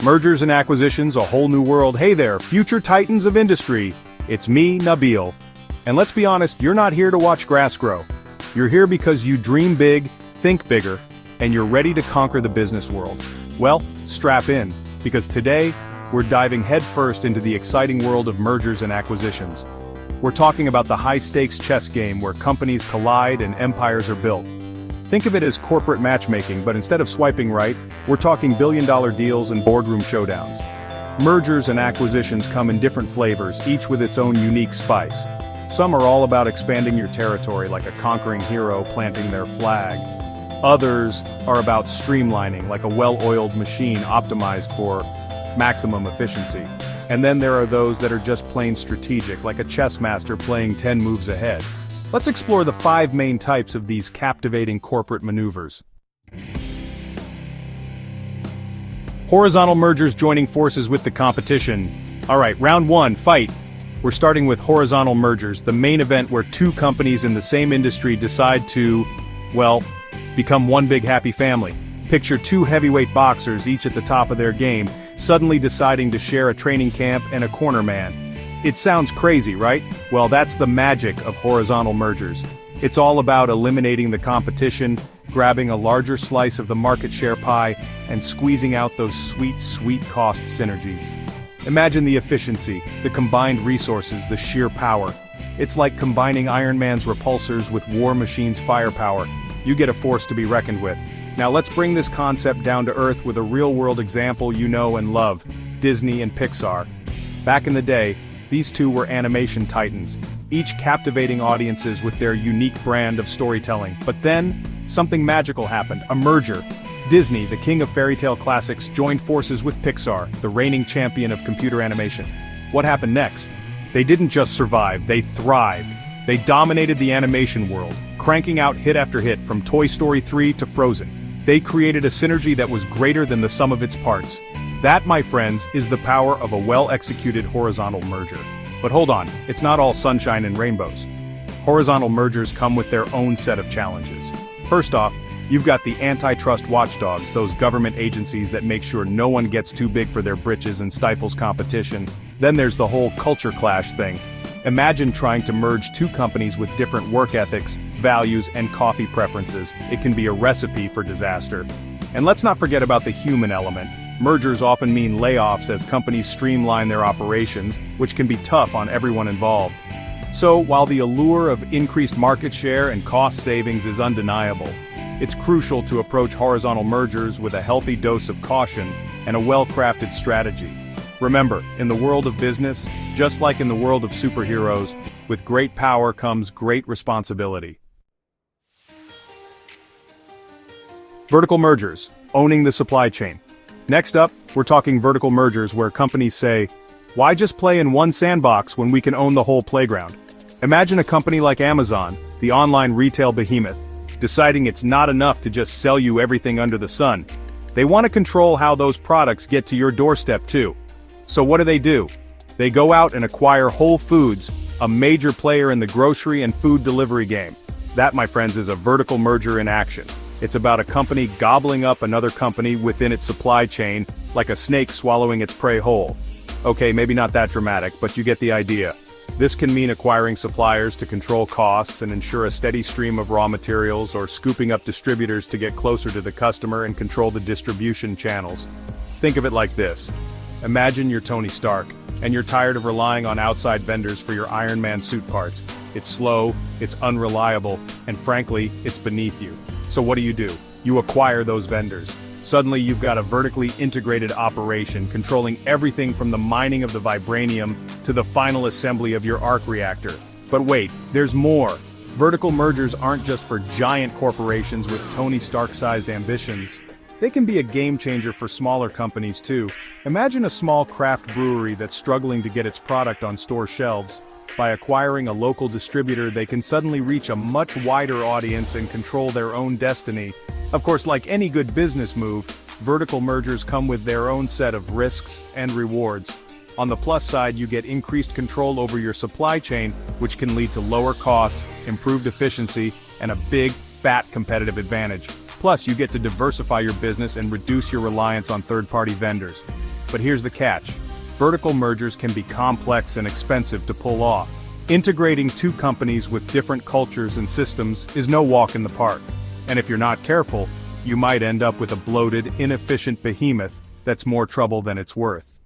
Mergers and acquisitions, a whole new world. Hey there, future titans of industry. It's me, Nabil. And let's be honest, you're not here to watch grass grow. You're here because you dream big, think bigger, and you're ready to conquer the business world. Well, strap in, because today, we're diving headfirst into the exciting world of mergers and acquisitions. We're talking about the high-stakes chess game where companies collide and empires are built. Think of it as corporate matchmaking, but instead of swiping right, we're talking billion-dollar deals and boardroom showdowns. Mergers and acquisitions come in different flavors, each with its own unique spice. Some are all about expanding your territory like a conquering hero planting their flag. Others are about streamlining like a well-oiled machine optimized for maximum efficiency. And then there are those that are just plain strategic, like a chess master playing 10 moves ahead. Let's explore the 5 main types of these captivating corporate maneuvers. Horizontal mergers joining forces with the competition. Alright, round 1, fight. We're starting with horizontal mergers, the main event where two companies in the same industry decide to, well, become one big happy family. Picture two heavyweight boxers, each at the top of their game, suddenly deciding to share a training camp and a corner man. It sounds crazy, right? Well, that's the magic of horizontal mergers. It's all about eliminating the competition, grabbing a larger slice of the market share pie, and squeezing out those sweet, sweet cost synergies. Imagine the efficiency, the combined resources, the sheer power. It's like combining Iron Man's repulsors with War Machine's firepower. You get a force to be reckoned with. Now let's bring this concept down to earth with a real-world example you know and love, Disney and Pixar. Back in the day, these two were animation titans, each captivating audiences with their unique brand of storytelling. But then, something magical happened, a merger. Disney, the king of fairy tale classics, joined forces with Pixar, the reigning champion of computer animation. What happened next? They didn't just survive, they thrived. They dominated the animation world, cranking out hit after hit from Toy Story 3 to Frozen. They created a synergy that was greater than the sum of its parts. That, my friends, is the power of a well-executed horizontal merger. But hold on, it's not all sunshine and rainbows. Horizontal mergers come with their own set of challenges. First off, you've got the antitrust watchdogs, those government agencies that make sure no one gets too big for their britches and stifles competition. Then there's the whole culture clash thing. Imagine trying to merge two companies with different work ethics, values, and coffee preferences. It can be a recipe for disaster. And let's not forget about the human element. Mergers often mean layoffs as companies streamline their operations, which can be tough on everyone involved. So, while the allure of increased market share and cost savings is undeniable, it's crucial to approach horizontal mergers with a healthy dose of caution and a well-crafted strategy. Remember, in the world of business, just like in the world of superheroes, with great power comes great responsibility. Vertical mergers, owning the supply chain. Next up, we're talking vertical mergers where companies say, why just play in one sandbox when we can own the whole playground? Imagine a company like Amazon, the online retail behemoth, deciding it's not enough to just sell you everything under the sun. They want to control how those products get to your doorstep too. So what do? They go out and acquire Whole Foods, a major player in the grocery and food delivery game. That, my friends, is a vertical merger in action. It's about a company gobbling up another company within its supply chain, like a snake swallowing its prey whole. Okay, maybe not that dramatic, but you get the idea. This can mean acquiring suppliers to control costs and ensure a steady stream of raw materials, or scooping up distributors to get closer to the customer and control the distribution channels. Think of it like this. Imagine you're Tony Stark, and you're tired of relying on outside vendors for your Iron Man suit parts. It's slow, it's unreliable, and frankly, it's beneath you. So what do? You acquire those vendors. Suddenly you've got a vertically integrated operation controlling everything from the mining of the vibranium to the final assembly of your arc reactor. But wait, there's more. Vertical mergers aren't just for giant corporations with Tony Stark-sized ambitions. They can be a game changer for smaller companies too. Imagine a small craft brewery that's struggling to get its product on store shelves. By acquiring a local distributor, they can suddenly reach a much wider audience and control their own destiny. Of course, like any good business move, vertical mergers come with their own set of risks and rewards. On the plus side, you get increased control over your supply chain, which can lead to lower costs, improved efficiency, and a big, fat competitive advantage. Plus, you get to diversify your business and reduce your reliance on third-party vendors. But here's the catch. Vertical mergers can be complex and expensive to pull off. Integrating two companies with different cultures and systems is no walk in the park. And if you're not careful, you might end up with a bloated, inefficient behemoth that's more trouble than it's worth.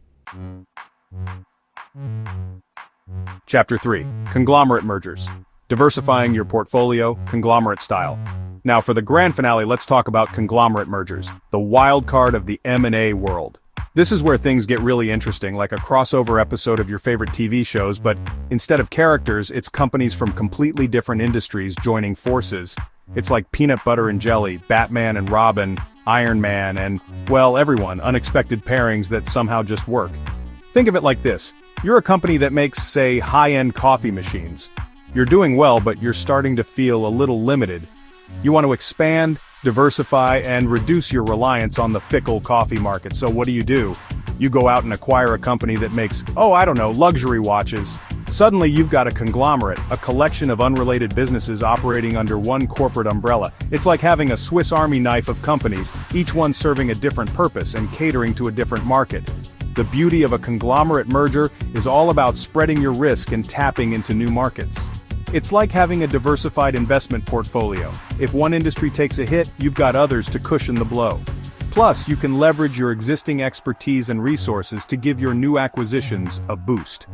Chapter 3. Conglomerate mergers. Diversifying your portfolio, conglomerate style. Now for the grand finale, let's talk about conglomerate mergers, the wild card of the M&A world. This is where things get really interesting, like a crossover episode of your favorite TV shows, but instead of characters, it's companies from completely different industries joining forces. It's like peanut butter and jelly, Batman and Robin, Iron Man, and, well, everyone, unexpected pairings that somehow just work. Think of it like this. You're a company that makes, say, high-end coffee machines. You're doing well, but you're starting to feel a little limited. You want to expand, diversify, and reduce your reliance on the fickle coffee market. So what do? You go out and acquire a company that makes, luxury watches. Suddenly you've got a conglomerate, a collection of unrelated businesses operating under one corporate umbrella. It's like having a Swiss Army knife of companies, each one serving a different purpose and catering to a different market. The beauty of a conglomerate merger is all about spreading your risk and tapping into new markets. It's like having a diversified investment portfolio. If one industry takes a hit, you've got others to cushion the blow. Plus, you can leverage your existing expertise and resources to give your new acquisitions a boost.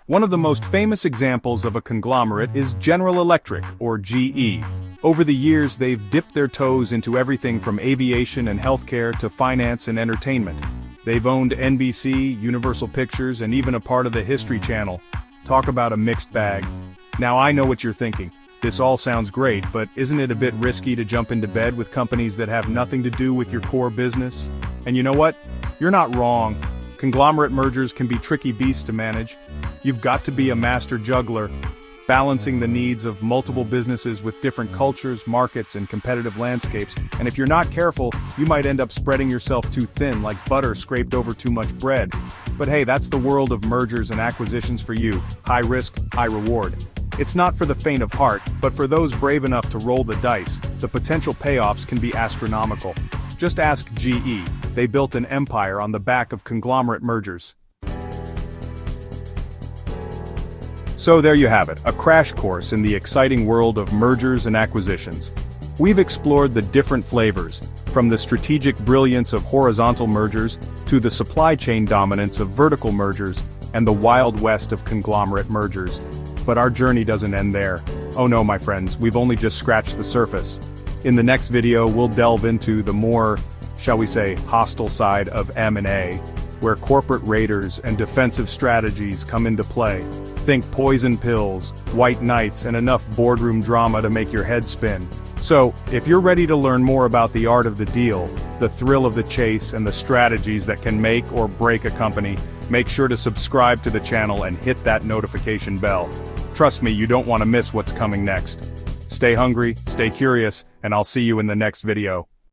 One of the most famous examples of a conglomerate is General Electric, or GE. Over the years, they've dipped their toes into everything from aviation and healthcare to finance and entertainment. They've owned NBC, Universal Pictures, and even a part of the History Channel. Talk about a mixed bag. Now I know what you're thinking. This all sounds great, but isn't it a bit risky to jump into bed with companies that have nothing to do with your core business? And you know what? You're not wrong. Conglomerate mergers can be tricky beasts to manage. You've got to be a master juggler, balancing the needs of multiple businesses with different cultures, markets, and competitive landscapes. And if you're not careful, you might end up spreading yourself too thin, like butter scraped over too much bread. But hey, that's the world of mergers and acquisitions for you. High risk, high reward. It's not for the faint of heart, but for those brave enough to roll the dice. The potential payoffs can be astronomical. Just ask GE. They built an empire on the back of conglomerate mergers. So there you have it, a crash course in the exciting world of mergers and acquisitions. We've explored the different flavors, from the strategic brilliance of horizontal mergers to the supply chain dominance of vertical mergers and the wild west of conglomerate mergers. But our journey doesn't end there. Oh no, my friends, we've only just scratched the surface. In the next video, we'll delve into the more, shall we say, hostile side of M&A, where corporate raiders and defensive strategies come into play. Think poison pills, white knights, and enough boardroom drama to make your head spin. So, if you're ready to learn more about the art of the deal, the thrill of the chase, and the strategies that can make or break a company, make sure to subscribe to the channel and hit that notification bell. Trust me, you don't want to miss what's coming next. Stay hungry, stay curious, and I'll see you in the next video.